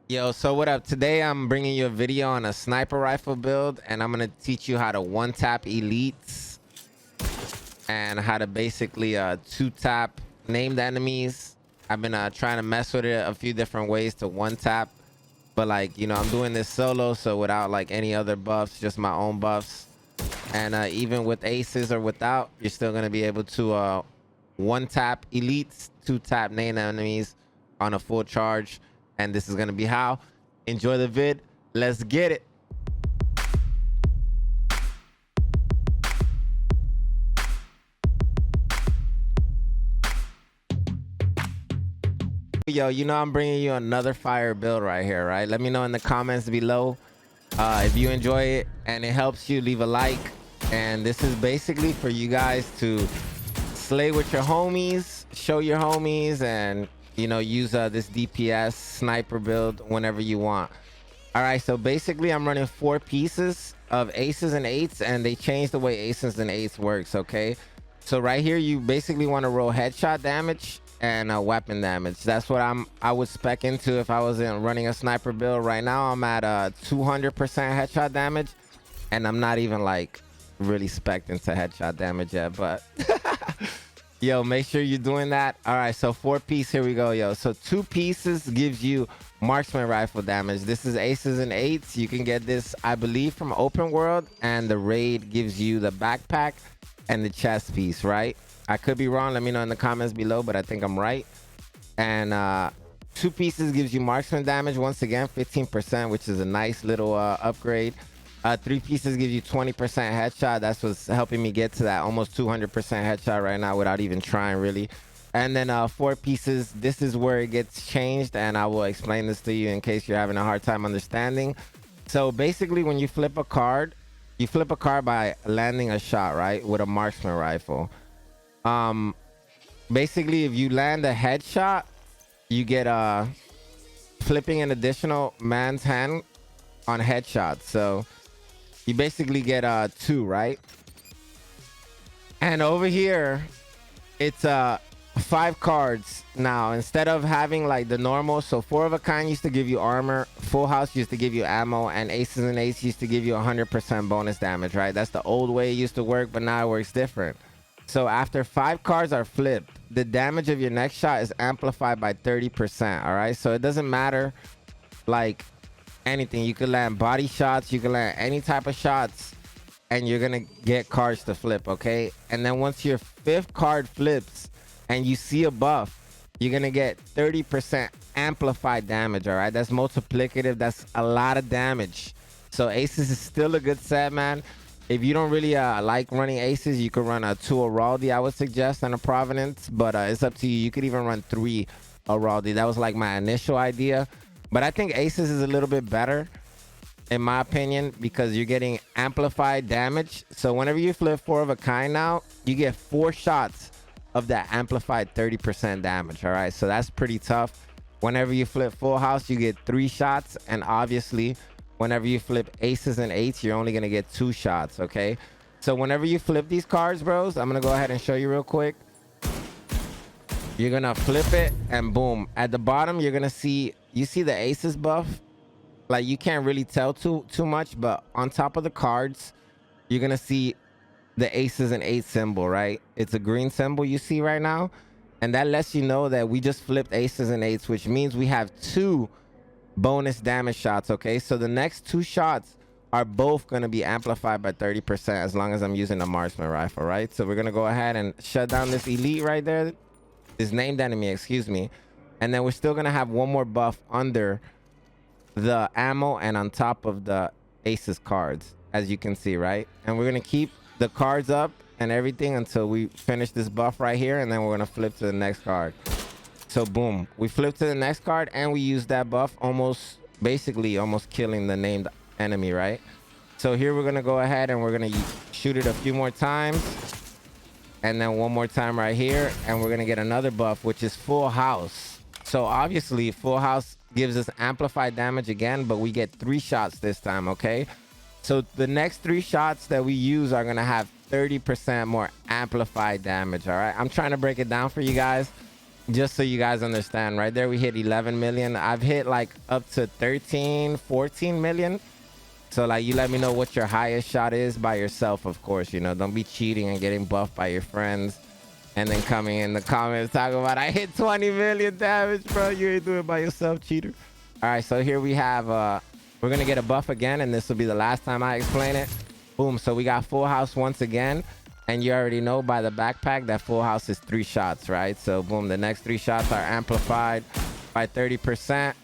Yo, so what up? Today I'm bringing you a video on a sniper rifle build, and I'm gonna teach you how to one tap elites and how to basically two tap named enemies. I've been trying to mess with it a few different ways to one tap, but like I'm doing this solo, so without like any other buffs, just my own buffs. And even with aces or without, you're still gonna be able to one tap elites, two tap named enemies on a full charge. And this is gonna be how. Enjoy the vid. Let's get it. Yo, I'm bringing you another fire build right here, right? Let me know in the comments below if you enjoy it and it helps you. Leave a like. And this is basically for you guys to slay with your homies, show your homies, and use this DPS sniper build whenever you want. All right, so basically I'm running 4 pieces of aces and eights, and they changed the way aces and eights works. Okay, so right here you basically want to roll headshot damage and weapon damage. That's what I would spec into if I wasn't running a sniper build. Right now I'm at 200% headshot damage, and I'm not even like really spec into headshot damage yet, but yo, make sure you're doing that. All right, so 4 piece, here we go, yo. So 2 pieces gives you marksman rifle damage. This is aces and eights. You can get this, I believe, from open world, and the raid gives you the backpack and the chest piece, right? I could be wrong. Let me know in the comments below, but I think I'm right. And 2 pieces gives you marksman damage, once again 15%, which is a nice little upgrade. 3 pieces gives you 20% headshot. That's what's helping me get to that almost 200% headshot right now without even trying, really. And then 4 pieces, this is where it gets changed, and I will explain this to you in case you're having a hard time understanding. So basically, when you flip a card, you flip a card by landing a shot, right, with a marksman rifle. Basically, if you land a headshot, you get flipping an additional man's hand on headshots. So you basically get 2, right? And over here it's 5 cards now, instead of having like the normal. So 4 of a kind used to give you armor, full house used to give you ammo, and aces and eights used to give you 100% bonus damage, right? That's the old way it used to work, but now it works different. So after 5 cards are flipped, the damage of your next shot is amplified by 30%. All right, so it doesn't matter like anything. You could land body shots, you can land any type of shots, and you're gonna get cards to flip. Okay, and then once your 5th card flips and you see a buff, you're gonna get 30% amplified damage. All right, that's multiplicative. That's a lot of damage. So aces is still a good set, man. If you don't really like running aces, you could run a 2 Araldi, I would suggest, and a Providence, but it's up to you. You could even run 3 Araldi. That was like my initial idea, but I think aces is a little bit better in my opinion, because you're getting amplified damage. So whenever you flip 4 of a kind now, you get 4 shots of that amplified 30% damage. All right, so that's pretty tough. Whenever you flip full house, you get 3 shots, and obviously whenever you flip aces and eights, you're only gonna get 2 shots. Okay, so whenever you flip these cards, bros, I'm gonna go ahead and show you real quick. You're gonna flip it, and boom, at the bottom you're gonna see, you see the aces buff. Like, you can't really tell too much, but on top of the cards you're gonna see the aces and eights symbol, right? It's a green symbol you see right now, and that lets you know that we just flipped aces and eights, which means we have 2 bonus damage shots. Okay, so the next 2 shots are both going to be amplified by 30% as long as I'm using a marksman rifle, right? So we're going to go ahead and shut down this elite right there, this named enemy, excuse me, and then we're still going to have 1 more buff under the ammo and on top of the aces cards, as you can see, right? And we're going to keep the cards up and everything until we finish this buff right here, and then we're going to flip to the next card. So boom, we flip to the next card and we use that buff, basically almost killing the named enemy, right? So here we're gonna go ahead and we're gonna shoot it a few more times, and then 1 more time right here, and we're gonna get another buff, which is full house. So obviously full house gives us amplified damage again, but we get 3 shots this time. Okay, so the next 3 shots that we use are gonna have 30% more amplified damage. All right, I'm trying to break it down for you guys. Just so you guys understand, right there we hit 11 million. I've hit like up to 13, 14 million. So like, you let me know what your highest shot is by yourself, of course. You know, don't be cheating and getting buffed by your friends and then coming in the comments talking about I hit 20 million damage, bro. You ain't doing it by yourself, cheater. All right, so here we have we're gonna get a buff again, and this will be the last time I explain it. Boom. So we got full house once again, and you already know by the backpack that full house is 3 shots, right? So boom, the next 3 shots are amplified by 30%,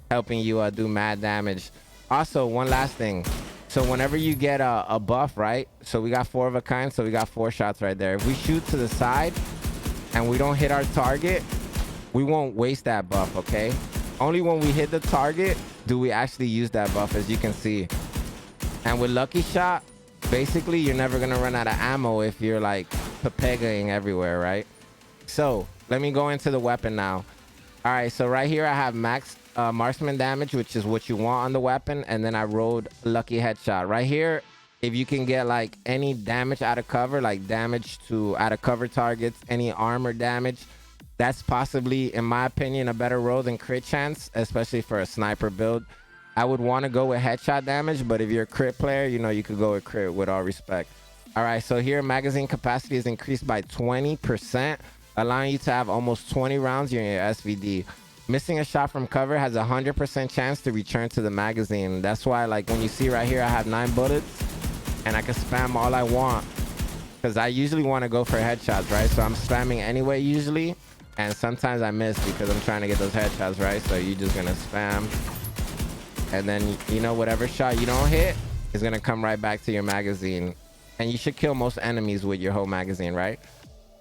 helping you do mad damage. Also, one last thing. So whenever you get a buff, right? So we got 4 of a kind, so we got 4 shots right there. If we shoot to the side and we don't hit our target, we won't waste that buff, okay? Only when we hit the target do we actually use that buff, as you can see. And with Lucky Shot, basically you're never gonna run out of ammo if you're like pepegaing everywhere, right? So let me go into the weapon now. All right, so right here I have max marksman damage, which is what you want on the weapon, and then I rolled lucky headshot. Right here, if you can get like any damage out of cover, like damage to out of cover targets, any armor damage, that's possibly, in my opinion, a better roll than crit chance, especially for a sniper build. I would want to go with headshot damage, but if you're a crit player, you know, you could go with crit, with all respect. All right, so here magazine capacity is increased by 20%, allowing you to have almost 20 rounds in your SVD. Missing a shot from cover has a 100% chance to return to the magazine. That's why, like, when you see right here, I have 9 bullets and I can spam all I want, because I usually want to go for headshots, right? So I'm spamming anyway usually, and sometimes I miss because I'm trying to get those headshots, right? So you're just gonna spam, and then, you know, whatever shot you don't hit is gonna come right back to your magazine, and you should kill most enemies with your whole magazine, right?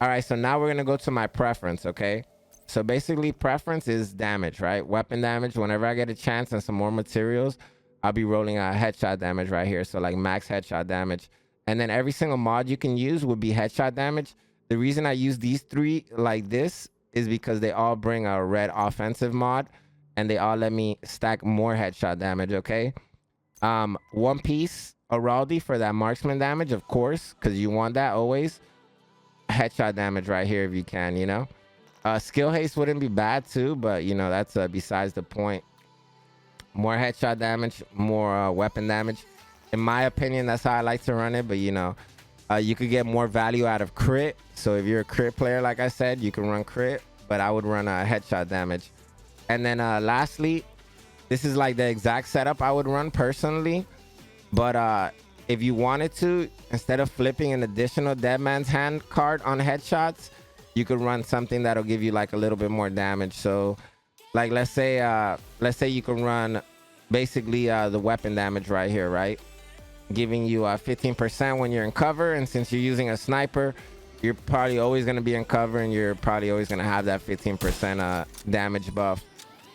All right, so now we're gonna go to my preference, okay? So basically preference is damage, right? Weapon damage. Whenever I get a chance and some more materials, I'll be rolling a headshot damage right here. So like max headshot damage. And then every single mod you can use would be headshot damage. The reason I use these 3 like this is because they all bring a red offensive mod, and they all let me stack more headshot damage, okay? One piece Araldi for that marksman damage, of course, because you want that always. Headshot damage right here if you can, you know? Skill haste wouldn't be bad too, but you know, that's besides the point. More headshot damage, more weapon damage. In my opinion, that's how I like to run it, but you know, you could get more value out of crit. So if you're a crit player, like I said, you can run crit, but I would run a headshot damage. And then lastly, this is like the exact setup I would run personally, but if you wanted to, instead of flipping an additional dead man's hand card on headshots, you could run something that'll give you like a little bit more damage. So like, let's say you can run basically the weapon damage right here, right? Giving you 15% when you're in cover. And since you're using a sniper, you're probably always going to be in cover, and you're probably always going to have that 15% damage buff,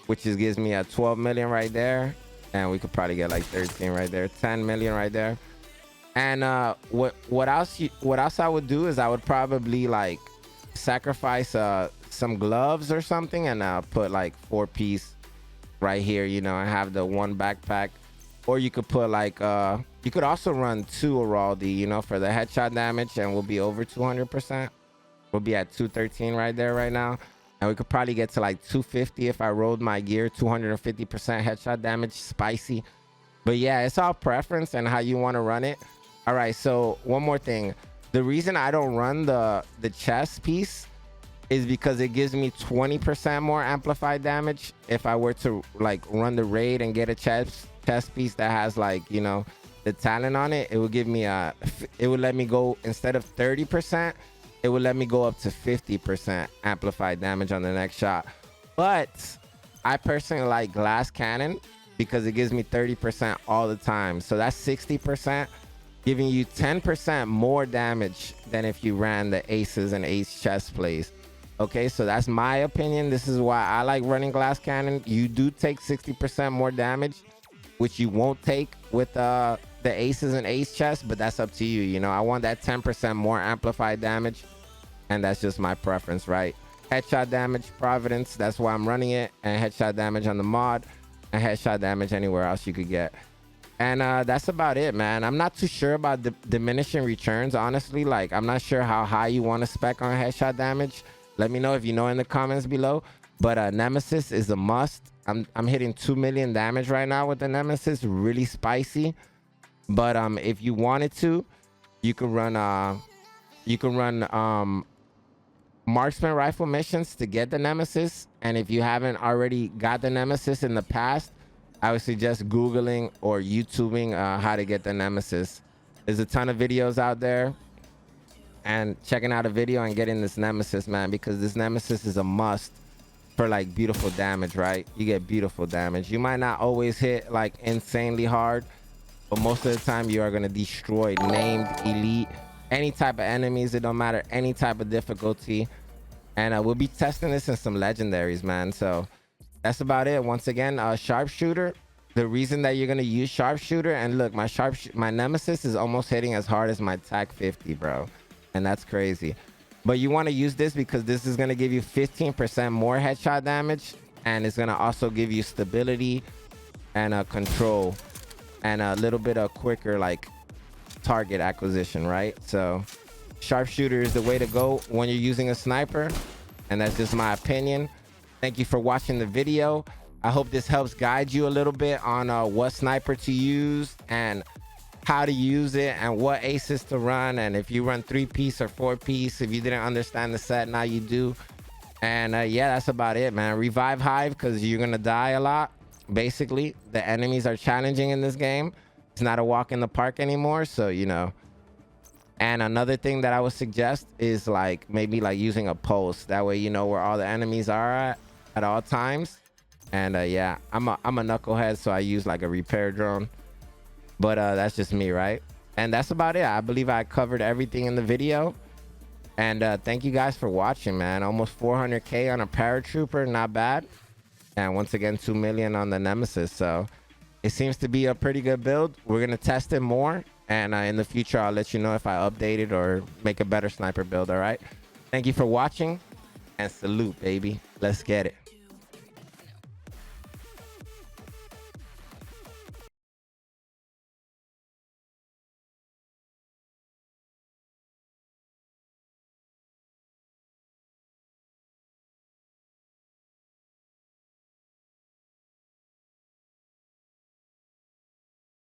which is gives me a 12 million right there. And we could probably get like 13 right there, 10 million right there. And what else I would do is I would probably like sacrifice some gloves or something, and put like 4-piece right here, you know, and have the 1 backpack. Or you could put like you could also run 2 Araldi, you know, for the headshot damage, and we'll be over 200%. We'll be at 213 right there right now, and we could probably get to like 250 if I rolled my gear. 250% headshot damage, spicy. But yeah, it's all preference and how you want to run it. All right, so one more thing. The reason I don't run the chest piece is because it gives me 20% more amplified damage. If I were to like run the raid and get a chest piece that has like, you know, the talent on it, it would give me it would let me go, instead of 30%, it would let me go up to 50% amplified damage on the next shot. But I personally like glass cannon because it gives me 30% all the time. So that's 60%. Giving you 10% more damage than if you ran the aces and eights chest plays. Okay, so that's my opinion. This is why I like running glass cannon. You do take 60% more damage, which you won't take with the aces and eights chest, but that's up to you. You know, I want that 10% more amplified damage, and that's just my preference, right? Headshot damage, Providence, that's why I'm running it, and headshot damage on the mod, and headshot damage anywhere else you could get. And that's about it, man. I'm not too sure about the diminishing returns, honestly. Like, I'm not sure how high you want to spec on headshot damage. Let me know if you know in the comments below. But Nemesis is a must. I'm hitting 2 million damage right now with the Nemesis. Really spicy. But if you wanted to, you can run marksman rifle missions to get the Nemesis. And if you haven't already got the Nemesis in the past, I would suggest Googling or YouTubing how to get the Nemesis. There's a ton of videos out there, and checking out a video and getting this Nemesis, man, because this Nemesis is a must for like beautiful damage, right? You get beautiful damage. You might not always hit like insanely hard, but most of the time you are going to destroy named, elite, any type of enemies. It don't matter, any type of difficulty. And we'll be testing this in some legendaries, man. So that's about it. Once again, sharpshooter. The reason that you're going to use sharpshooter, and look, my Nemesis is almost hitting as hard as my TAC 50, bro. And that's crazy. But you want to use this because this is going to give you 15% more headshot damage, and it's going to also give you stability and control and a little bit of quicker like target acquisition, right? So sharpshooter is the way to go when you're using a sniper, and that's just my opinion. Thank you for watching the video. I hope this helps guide you a little bit on what sniper to use and how to use it and what aces to run, and if you run 3-piece or 4-piece. If you didn't understand the set, now you do. And yeah, that's about it, man. Revive hive because you're gonna die a lot. Basically, the enemies are challenging in this game. It's not a walk in the park anymore, so you know. And another thing that I would suggest is like maybe like using a pulse. That way you know where all the enemies are at all times. And yeah, I'm a knucklehead, so I use like a repair drone. But that's just me, right? And that's about it. I believe I covered everything in the video. And thank you guys for watching, man. Almost 400k on a paratrooper, not bad. And once again, 2 million on the Nemesis. So it seems to be a pretty good build. We're gonna test it more, and in the future I'll let you know if I update it or make a better sniper build. All right, thank you for watching, and salute, baby. Let's get it.